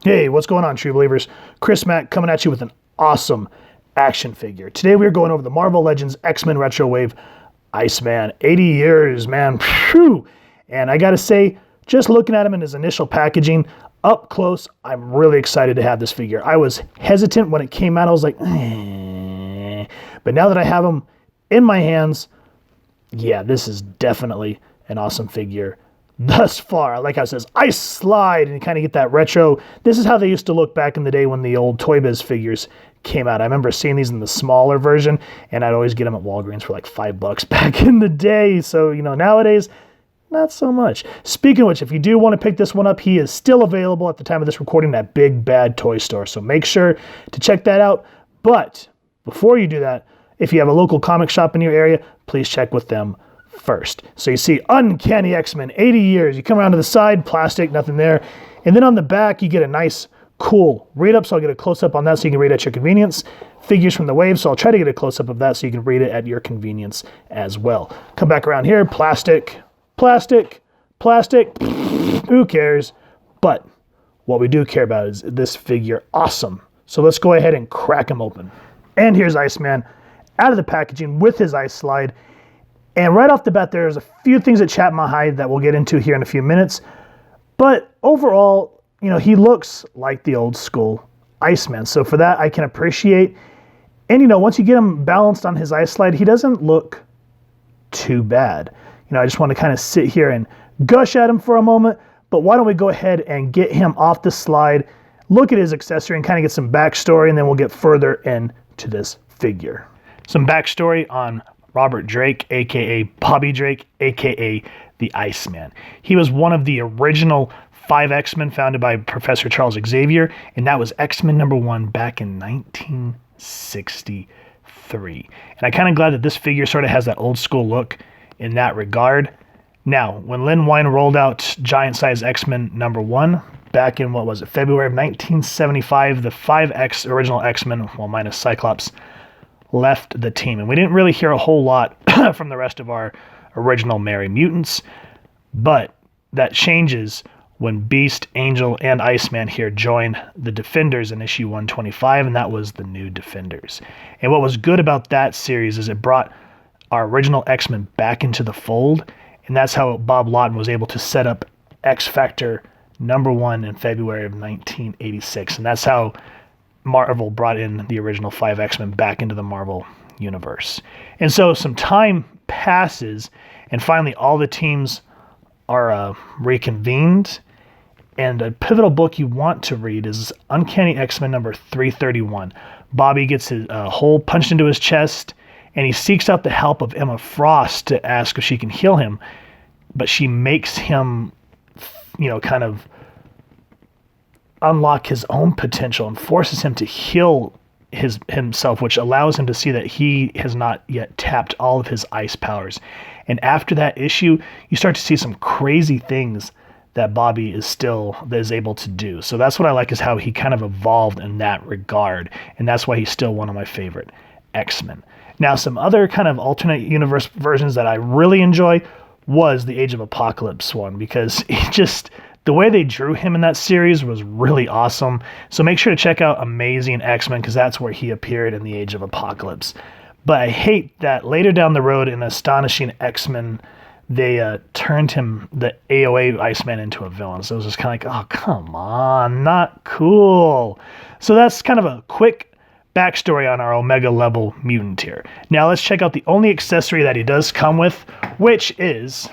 Hey, what's going on, true believers? Chris Mack coming at you with an awesome action figure. Today we're going over the Marvel Legends X-Men Retro Wave Iceman. 80 years, man. Phew. And I gotta say, just looking at him in his initial packaging, up close, I'm really excited to have this figure. I was hesitant when it came out. I was like, eh. But now that I have him in my hands, yeah, this is definitely an awesome figure. Thus far, like I says, Ice Slide, and you kind of get that retro. This is how they used to look back in the day when the old ToyBiz figures came out. I remember seeing these in the smaller version, and I'd always get them at Walgreens for like $5 back in the day. So, you know, nowadays, not so much. Speaking of which, if you do want to pick this one up, he is still available at the time of this recording at Big Bad Toy Store. So make sure to check that out. But before you do that, if you have a local comic shop in your area, please check with them first. So you see Uncanny X-Men, 80 years. You come around to the side, plastic, nothing there. And then on the back, you get a nice, cool read-up. So I'll get a close-up on that so you can read at your convenience. Figures from the wave, so I'll try to get a close-up of that so you can read it at your convenience as well. Come back around here, plastic, plastic, plastic. Who cares? But what we do care about is this figure awesome. So let's go ahead and crack him open. And here's Iceman out of the packaging with his ice slide. And right off the bat, there's a few things that chat my hide that we'll get into here in a few minutes. But overall, you know, he looks like the old school Iceman. So for that, I can appreciate. And, you know, once you get him balanced on his ice slide, he doesn't look too bad. You know, I just want to kind of sit here and gush at him for a moment. But why don't we go ahead and get him off the slide, look at his accessory, and kind of get some backstory, and then we'll get further into this figure. Some backstory on Robert Drake, aka Bobby Drake, aka the Iceman. He was one of the original 5 X-Men founded by Professor Charles Xavier, and that was X-Men #1 back in 1963. And I'm kind of glad that this figure sort of has that old school look in that regard. Now, when Len Wein rolled out Giant Size X-Men #1 back in, what was it, February of 1975, the 5 original X-Men, well, minus Cyclops, left the team. And we didn't really hear a whole lot from the rest of our original Merry Mutants, but that changes when Beast, Angel, and Iceman here join the Defenders in issue 125, and that was the New Defenders. And what was good about that series is it brought our original X-Men back into the fold, and that's how Bob Lawton was able to set up X-Factor #1 in February of 1986, and that's how Marvel brought in the original 5 X-Men back into the Marvel universe. And so some time passes, and finally all the teams are reconvened. And a pivotal book you want to read is Uncanny X-Men number 331. Bobby gets his hole punched into his chest, and he seeks out the help of Emma Frost to ask if she can heal him. But she makes him, you know, kind of unlock his own potential and forces him to heal himself, which allows him to see that he has not yet tapped all of his ice powers. And after that issue, you start to see some crazy things that Bobby is able to do. So that's what I like, is how he kind of evolved in that regard. And that's why he's still one of my favorite X-Men. Now, some other kind of alternate universe versions that I really enjoy was the Age of Apocalypse one, because the way they drew him in that series was really awesome. So make sure to check out Amazing X-Men, because that's where he appeared in the Age of Apocalypse. But I hate that later down the road in Astonishing X-Men, they turned him, the AOA Iceman, into a villain. So it was just kind of like, oh, come on, not cool. So that's kind of a quick backstory on our Omega level mutant here. Now let's check out the only accessory that he does come with, which is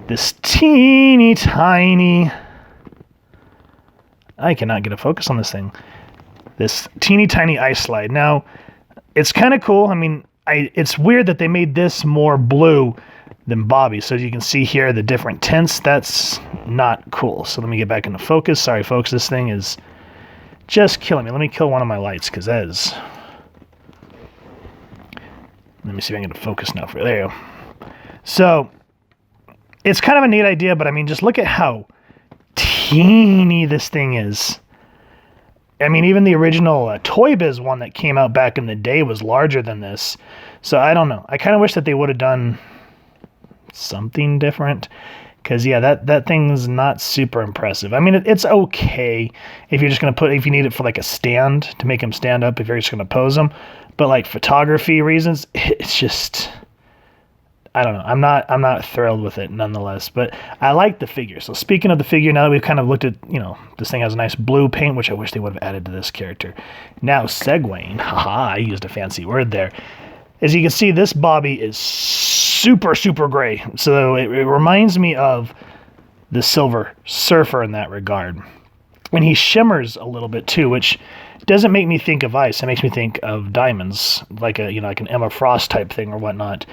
this teeny tiny, I cannot get a focus on this thing, this teeny tiny ice slide. Now, it's kind of cool. I mean, it's weird that they made this more blue than Bobby. So you can see here the different tints. That's not cool. So let me get back into focus. Sorry, folks, this thing is just killing me. Let me kill one of my lights, because that is... Let me see if I can get a focus now. There you go. So it's kind of a neat idea, but I mean, just look at how teeny this thing is. I mean, even the original ToyBiz one that came out back in the day was larger than this. So I don't know. I kind of wish that they would have done something different, Because, yeah, that thing's not super impressive. I mean, it's okay if you're just going to if you need it for like a stand to make him stand up, if you're just going to pose him. But like photography reasons, it's just, I don't know. I'm not thrilled with it nonetheless, but I like the figure. So speaking of the figure, now that we've kind of looked at, this thing has a nice blue paint, which I wish they would have added to this character. Now segueing, I used a fancy word there. As you can see, this Bobby is super, super gray. So it reminds me of the Silver Surfer in that regard. And he shimmers a little bit too, which doesn't make me think of ice. It makes me think of diamonds, like like an Emma Frost type thing or whatnot.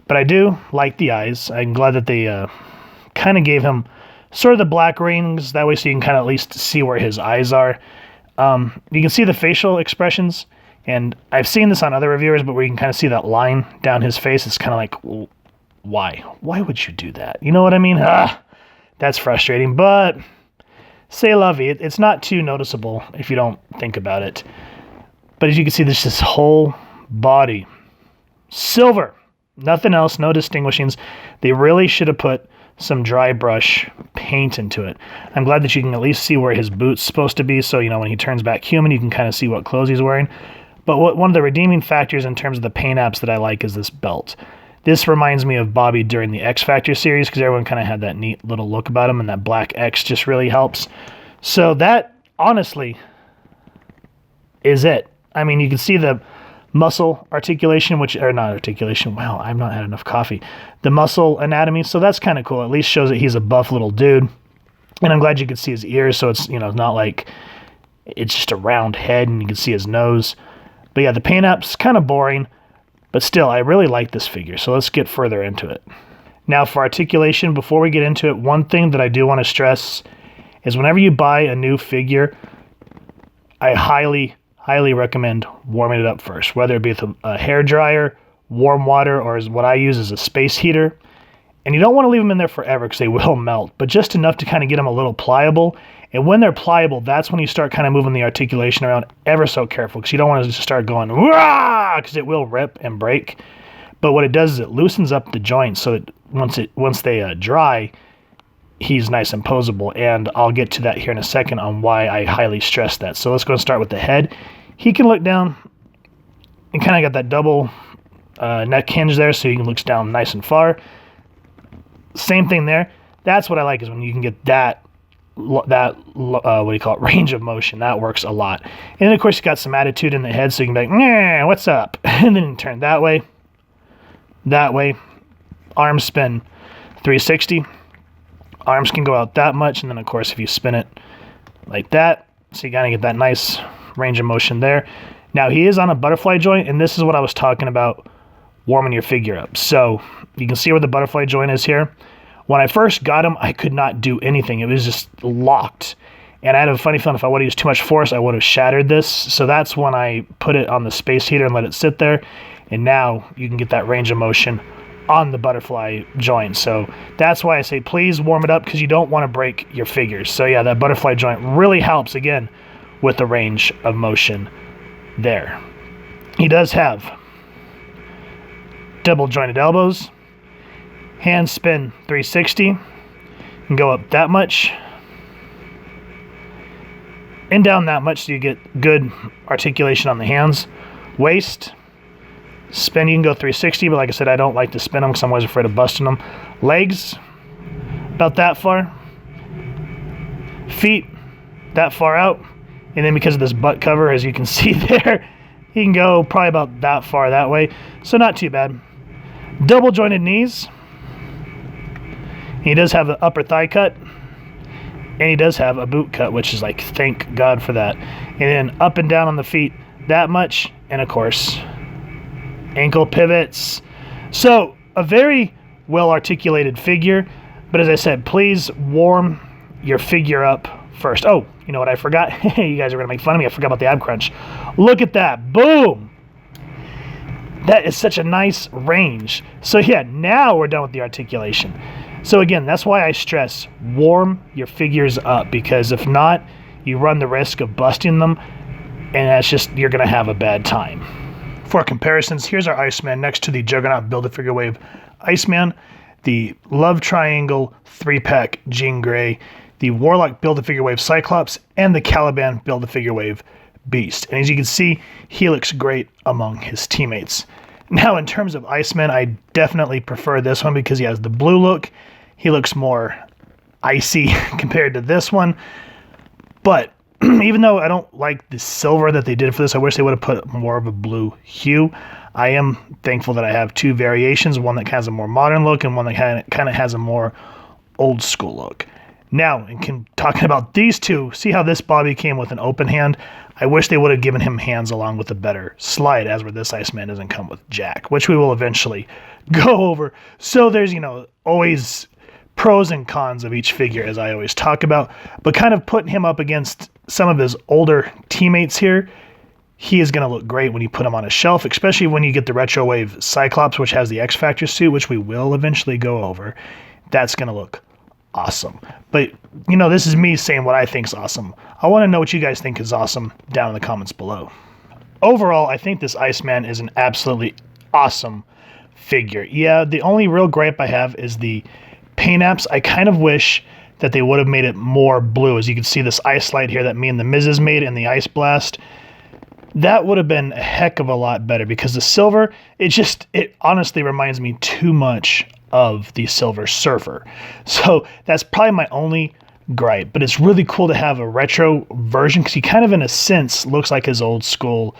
But I do like the eyes. I'm glad that they kind of gave him sort of the black rings. That way so you can kind of at least see where his eyes are. You can see the facial expressions. And I've seen this on other reviewers, but where you can kind of see that line down his face, it's kind of like, well, why? Why would you do that? You know what I mean? That's frustrating. But c'est la vie. It's not too noticeable if you don't think about it. But as you can see, there's this whole body. Silver. Nothing else, no distinguishings. They really should have put some dry brush paint into it. I'm glad that you can at least see where his boot's supposed to be, so when he turns back human, you can kind of see what clothes he's wearing. But one of the redeeming factors in terms of the paint apps that I like is this belt. This reminds me of Bobby during the X Factor series, because everyone kind of had that neat little look about him, and that black X just really helps. So that, honestly, is it. I mean, you can see the muscle articulation, wow, I've not had enough coffee. The muscle anatomy, so that's kind of cool. At least shows that he's a buff little dude. And I'm glad you can see his ears, so it's, not like it's just a round head and you can see his nose. But yeah, the paint app's kind of boring, but still, I really like this figure, so let's get further into it. Now for articulation, before we get into it, one thing that I do want to stress is whenever you buy a new figure, I highly recommend warming it up first, whether it be with a hair dryer, warm water, or as what I use is a space heater. And you don't want to leave them in there forever because they will melt, but just enough to kind of get them a little pliable. And when they're pliable, that's when you start kind of moving the articulation around ever so careful, because you don't want to just start going, "Wah!" because it will rip and break. But what it does is it loosens up the joints so that once they dry, he's nice and posable. And I'll get to that here in a second on why I highly stress that. So let's go and start with the head. He can look down and kind of got that double neck hinge there, so he can look down nice and far. Same thing there. That's what I like, is when you can get that range of motion. That works a lot. And then of course you got some attitude in the head, so you can be like, "Nah, what's up?" And then turn that way. Arms spin 360. Arms can go out that much, and then of course if you spin it like that, so you gotta get that nice range of motion there. Now he is on a butterfly joint, and this is what I was talking about, warming your figure up. So you can see where the butterfly joint is here. When I first got him, I could not do anything. It was just locked. And I had a funny feeling if I would have used too much force, I would have shattered this. So that's when I put it on the space heater and let it sit there. And now you can get that range of motion on the butterfly joint. So that's why I say please warm it up, because you don't want to break your figures. So yeah, that butterfly joint really helps, again, with the range of motion there. He does have double jointed elbows, hand spin 360, and go up that much and down that much, so you get good articulation on the hands. Waist spin, you can go 360, but like I said, I don't like to spin them because I'm always afraid of busting them. Legs about that far, feet that far out. And then because of this butt cover, as you can see there, he can go probably about that far that way. So not too bad. Double jointed knees. He does have an upper thigh cut. And he does have a boot cut, which is like, thank God for that. And then up and down on the feet that much. And of course, ankle pivots. So a very well articulated figure. But as I said, please warm your figure up first. Oh, you know what I forgot? You guys are going to make fun of me. I forgot about the ab crunch. Look at that. Boom. That is such a nice range. So yeah, now we're done with the articulation. So again, that's why I stress warm your figures up, because if not, you run the risk of busting them, and that's just, you're going to have a bad time. For comparisons, here's our Iceman next to the Juggernaut Build-A-Figure Wave Iceman. the Love Triangle 3-pack Jean Grey, the Warlock Build-A-Figure Wave Cyclops, and the Caliban Build-A-Figure Wave Beast. And as you can see, he looks great among his teammates. Now, in terms of Iceman, I definitely prefer this one because he has the blue look. He looks more icy compared to this one. But even though I don't like the silver that they did for this, I wish they would have put more of a blue hue. I am thankful that I have two variations, one that has a more modern look and one that kind of has a more old school look. Now, talking about these two, see how this Bobby came with an open hand? I wish they would have given him hands along with a better slide, as where this Iceman doesn't come with jack, which we will eventually go over. So there's, always pros and cons of each figure, as I always talk about, but kind of putting him up against some of his older teammates here, he is going to look great when you put him on a shelf, especially when you get the Retro Wave Cyclops, which has the X-Factor suit, which we will eventually go over. That's going to look awesome. But, this is me saying what I think is awesome. I want to know what you guys think is awesome down in the comments below. Overall, I think this Iceman is an absolutely awesome figure. Yeah, the only real gripe I have is the paint apps. I kind of wish that they would have made it more blue. As you can see, this ice slide here that me and the Mrs. made in the Ice Blast, that would have been a heck of a lot better because the silver, it honestly reminds me too much of the Silver Surfer. So that's probably my only gripe, but it's really cool to have a retro version because he kind of, in a sense, looks like his old school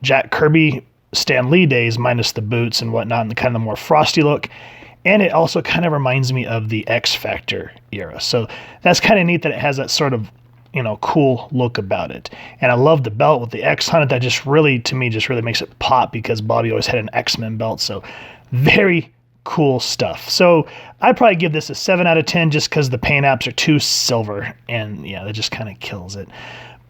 Jack Kirby Stan Lee days, minus the boots and whatnot, and the kind of more frosty look. And it also kind of reminds me of the X Factor era. So that's kind of neat that it has that sort of, cool look about it. And I love the belt with the X on it. That just really, to me, just really makes it pop because Bobby always had an X-Men belt. So very cool stuff. So I'd probably give this a 7 out of 10 just because the paint apps are too silver. And yeah, that just kind of kills it.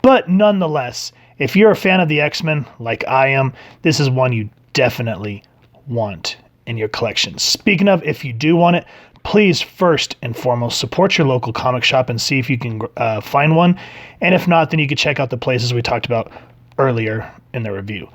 But nonetheless, if you're a fan of the X-Men like I am, this is one you definitely want in your collection. Speaking of, if you do want it, please first and foremost support your local comic shop and see if you can find one. And if not, then you can check out the places we talked about earlier in the review.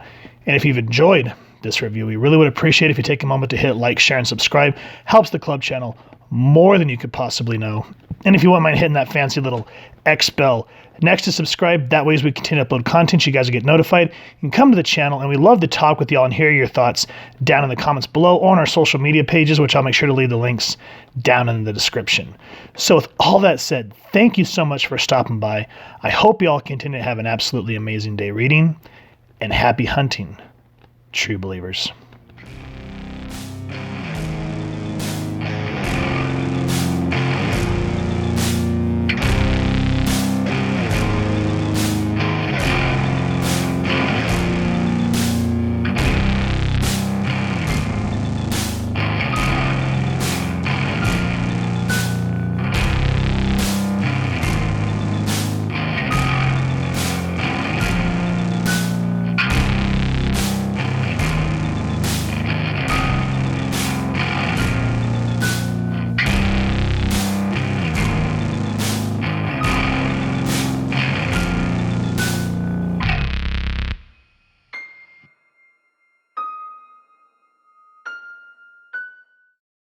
And if you've enjoyed this review, we really would appreciate if you take a moment to hit like, share, and subscribe. Helps the club channel more than you could possibly know. And if you wouldn't mind hitting that fancy little X bell next to subscribe, that way as we continue to upload content, you guys will get notified. You can come to the channel, and we love to talk with y'all and hear your thoughts down in the comments below or on our social media pages, which I'll make sure to leave the links down in the description. So with all that said, thank you so much for stopping by. I hope y'all continue to have an absolutely amazing day reading, and happy hunting, true believers.